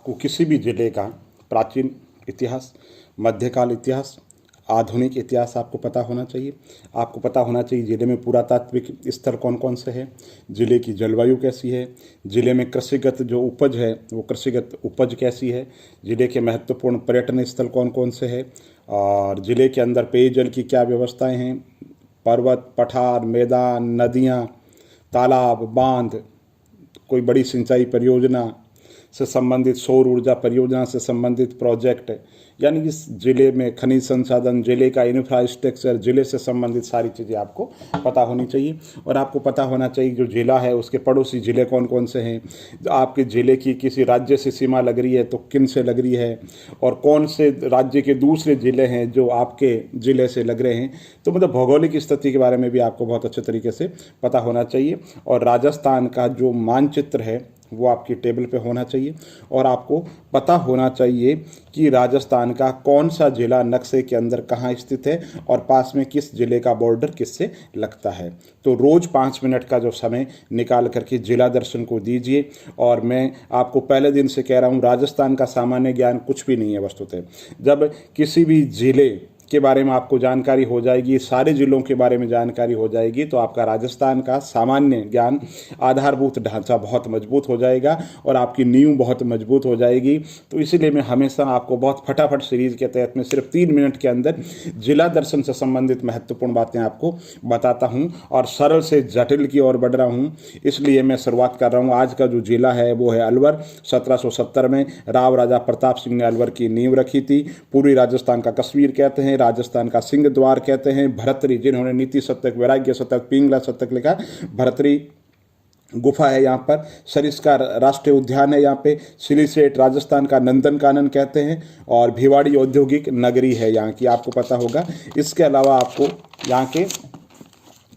आपको किसी भी जिले का प्राचीन इतिहास, मध्यकाल इतिहास, आधुनिक इतिहास आपको पता होना चाहिए। आपको पता होना चाहिए जिले में पुरातात्विक स्थल कौन कौन से हैं, जिले की जलवायु कैसी है, जिले में कृषिगत जो उपज है वो कृषिगत उपज कैसी है, जिले के महत्वपूर्ण पर्यटन स्थल कौन कौन से हैं, और जिले के अंदर पेयजल की क्या व्यवस्थाएं हैं, पर्वत, पठार, मैदान, नदियाँ, तालाब, बांध, कोई बड़ी सिंचाई परियोजना से संबंधित, सौर ऊर्जा परियोजना से संबंधित प्रोजेक्ट, यानी इस जिले में खनिज संसाधन, जिले का इंफ्रास्ट्रक्चर, जिले से संबंधित सारी चीज़ें आपको पता होनी चाहिए। और आपको पता होना चाहिए जो जिला है उसके पड़ोसी जिले कौन कौन से हैं, आपके जिले की किसी राज्य से सीमा लग रही है तो किन से लग रही है, और कौन से राज्य के दूसरे जिले हैं जो आपके जिले से लग रहे हैं। तो मतलब भौगोलिक स्थिति के बारे में भी आपको बहुत अच्छे तरीके से पता होना चाहिए। और राजस्थान का जो मानचित्र है वो आपकी टेबल पे होना चाहिए, और आपको पता होना चाहिए कि राजस्थान का कौन सा जिला नक्शे के अंदर कहाँ स्थित है और पास में किस जिले का बॉर्डर किससे लगता है। तो रोज़ 5 मिनट का जो समय निकाल करके जिला दर्शन को दीजिए। और मैं आपको पहले दिन से कह रहा हूँ, राजस्थान का सामान्य ज्ञान कुछ भी नहीं है वस्तुतः। जब किसी भी जिले के बारे में आपको जानकारी हो जाएगी, सारे जिलों के बारे में जानकारी हो जाएगी, तो आपका राजस्थान का सामान्य ज्ञान, आधारभूत ढांचा बहुत मजबूत हो जाएगा और आपकी नींव बहुत मजबूत हो जाएगी। तो इसीलिए मैं हमेशा आपको बहुत फटाफट सीरीज के तहत में सिर्फ 3 मिनट के अंदर जिला दर्शन से संबंधित महत्वपूर्ण बातें आपको बताता हूँ और सरल से जटिल की ओर बढ़ रहा हूँ। इसलिए मैं शुरुआत कर रहा हूँ। आज का जो जिला है वो है अलवर। 1770 में राव राजा प्रताप सिंह ने अलवर की नींव रखी थी। पूर्वी राजस्थान का कश्मीर कहते हैं, राजस्थान का सिंह द्वार कहते हैं। भरतरी, जिन्होंने नीति शतक, वैराग्य शतक, पिंगला शतक लिखा, भरतरी गुफा है यहाँ पर। सरिस्का राष्ट्रीय उद्यान है यहाँ पे। सिलीसेट राजस्थान का नंदन कानन कहते हैं। और भिवाड़ी औद्योगिक नगरी है यहाँ की, आपको पता होगा। इसके अलावा आपको यहाँ के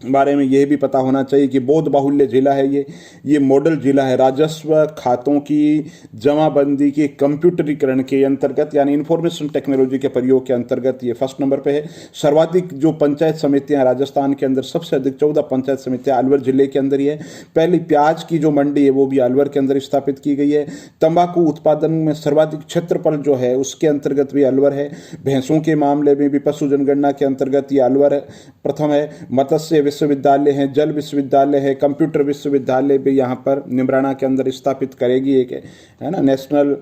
बारे में यह भी पता होना चाहिए कि बौद्ध बाहुल्य जिला है ये मॉडल जिला है। राजस्व खातों की जमाबंदी के कंप्यूटरीकरण के अंतर्गत, यानी इंफॉर्मेशन टेक्नोलॉजी के प्रयोग के अंतर्गत ये फर्स्ट नंबर पे है। सर्वाधिक जो पंचायत समितियां राजस्थान के अंदर, सबसे अधिक 14 पंचायत समितियां अलवर जिले के अंदर ही है। पहली प्याज की जो मंडी है वो भी अलवर के अंदर स्थापित की गई है। तंबाकू उत्पादन में सर्वाधिक क्षेत्रफल जो है उसके अंतर्गत भी अलवर है। भैंसों के मामले में भी पशु जनगणना के अंतर्गत ये अलवर प्रथम है। मत्स्य विश्वविद्यालय है, जल विश्वविद्यालय है, कंप्यूटर विश्वविद्यालय भी यहाँ पर निमराना के अंदर स्थापित करेगी, एक है ना नेशनल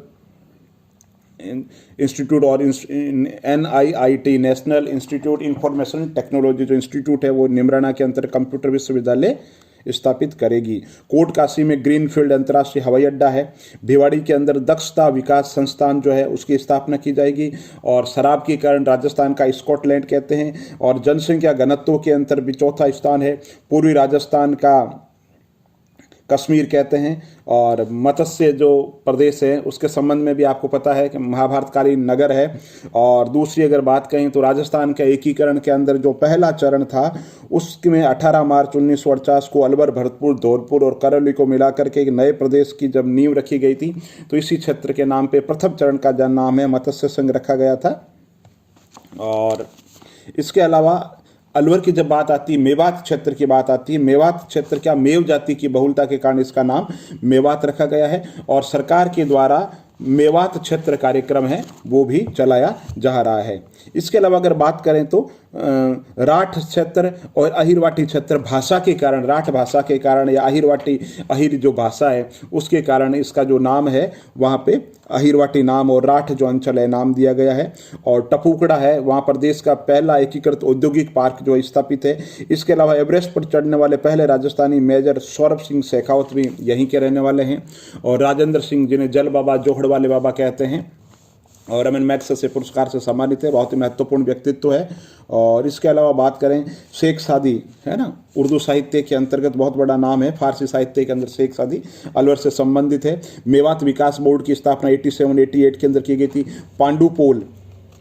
इंस्टीट्यूट और NIIT, national institute information technology जो इंस्टीट्यूट है वो निमराना के अंदर कंप्यूटर विश्वविद्यालय स्थापित करेगी। कोट काशी में ग्रीनफील्ड अंतर्राष्ट्रीय हवाई अड्डा है। भिवाड़ी के अंदर दक्षता विकास संस्थान जो है उसकी स्थापना की जाएगी। और शराब के कारण राजस्थान का स्कॉटलैंड कहते हैं। और जनसंख्या घनत्व के अंतर भी चौथा स्थान है। पूर्वी राजस्थान का कश्मीर कहते हैं। और मत्स्य जो प्रदेश है उसके संबंध में भी आपको पता है कि महाभारतकालीन नगर है। और दूसरी अगर बात करें तो राजस्थान के एकीकरण के अंदर जो पहला चरण था उसमें 18 मार्च 1948 को अलवर, भरतपुर, धौलपुर और करौली को मिलाकर के एक नए प्रदेश की जब नींव रखी गई थी तो इसी क्षेत्र के नाम पे प्रथम चरण का जन नाम है मत्स्य संघ रखा गया था। और इसके अलावा अलवर की जब बात आती है, मेवात क्षेत्र की बात आती है। मेवात क्षेत्र क्या, मेव जाति की बहुलता के कारण इसका नाम मेवात रखा गया है। और सरकार के द्वारा मेवात क्षेत्र कार्यक्रम है वो भी चलाया जा रहा है। इसके अलावा अगर बात करें तो राठ क्षेत्र और अहिरवाटी क्षेत्र भाषा के कारण, राठ भाषा के कारण या अहिरवाटी, अहिर जो भाषा है उसके कारण इसका जो नाम है वहाँ पे अहिरवाटी नाम और राठ जो अंचल है नाम दिया गया है। और टपुकड़ा है वहाँ पर देश का पहला एकीकृत औद्योगिक पार्क जो स्थापित है। इसके अलावा एवरेस्ट पर चढ़ने वाले पहले राजस्थानी मेजर सौरभ सिंह शेखावत भी यहीं के रहने वाले हैं। और राजेंद्र सिंह, जिन्हें जल बाबा, जोहड़ वाले बाबा कहते हैं, और रमन मैग्सेसे से पुरस्कार से सम्मानित है, बहुत ही महत्वपूर्ण व्यक्तित्व है। और इसके अलावा बात करें शेख सादी, है ना, उर्दू साहित्य के अंतर्गत बहुत बड़ा नाम है। फारसी साहित्य के अंदर शेख सादी अलवर से संबंधित है। मेवात विकास बोर्ड की स्थापना 87-88 के अंदर की गई थी। पांडुपोल,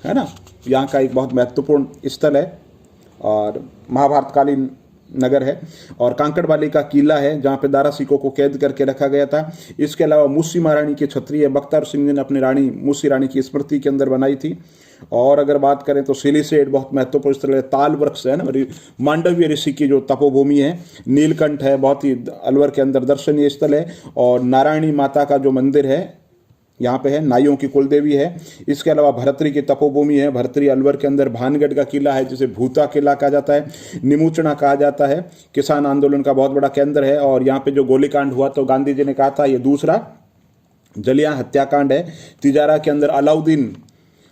है ना, यहाँ का एक बहुत महत्वपूर्ण स्थल है और महाभारतकालीन नगर है। और कांकड़वाली का किला है जहाँ पे दारा सिकों को कैद करके रखा गया था। इसके अलावा मूसी महारानी के क्षत्रिय बख्तर सिंह ने अपनी रानी मूसी रानी की स्मृति के अंदर बनाई थी। और अगर बात करें तो सिलीसेट बहुत महत्वपूर्ण स्थल है। ताल वृक्ष है ना, मांडव्य ऋषि की जो तपोभूमि है। नीलकंठ है, बहुत ही अलवर के अंदर दर्शनीय स्थल है। और नारायणी माता का जो मंदिर है यहाँ पे है, नाइयों की कुलदेवी है। इसके अलावा भरतरी की तपोभूमि है, भरतरी अलवर के अंदर भानगढ़ का किला है जिसे भूता किला कहा जाता है, निमुचना कहा जाता है, किसान आंदोलन का बहुत बड़ा केंद्र है। और यहाँ पे जो गोलीकांड हुआ तो गांधी जी ने कहा था ये दूसरा जलियां हत्याकांड है। तिजारा के अंदर अलाउद्दीन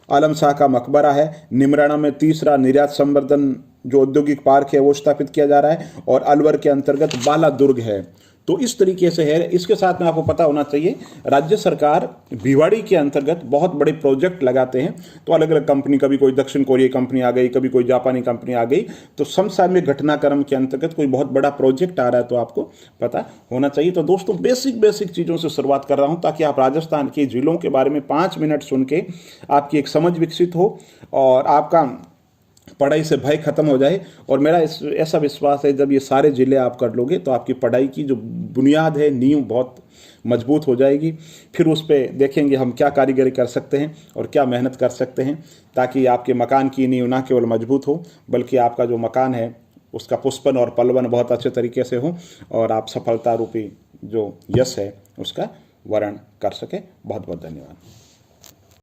आलम शाह का मकबरा है। निमराना में तीसरा निर्यात संवर्धन जो औद्योगिक पार्क है वो स्थापित किया जा रहा है। और अलवर के अंतर्गत बाला दुर्ग है। तो इस तरीके से है। इसके साथ में आपको पता होना चाहिए राज्य सरकार भिवाड़ी के अंतर्गत बहुत बड़े प्रोजेक्ट लगाते हैं। तो अलग अलग कंपनी, कभी कोई दक्षिण कोरिया कंपनी आ गई, कभी कोई जापानी कंपनी आ गई, तो समसामयिक घटनाक्रम के अंतर्गत कोई बहुत बड़ा प्रोजेक्ट आ रहा है तो आपको पता होना चाहिए। तो दोस्तों बेसिक चीज़ों से शुरुआत कर रहा हूँ ताकि आप राजस्थान के जिलों के बारे में 5 मिनट सुन के आपकी एक समझ विकसित हो और आपका पढ़ाई से भय खत्म हो जाए। और मेरा ऐसा विश्वास है जब ये सारे जिले आप कर लोगे तो आपकी पढ़ाई की जो बुनियाद है, नींव बहुत मजबूत हो जाएगी। फिर उस पर देखेंगे हम क्या कारीगरी कर सकते हैं और क्या मेहनत कर सकते हैं ताकि आपके मकान की नींव ना केवल मजबूत हो बल्कि आपका जो मकान है उसका पुष्पन और पलवन बहुत अच्छे तरीके से हो और आप सफलता रूपी जो यश है उसका वर्ण कर सके। बहुत बहुत धन्यवाद।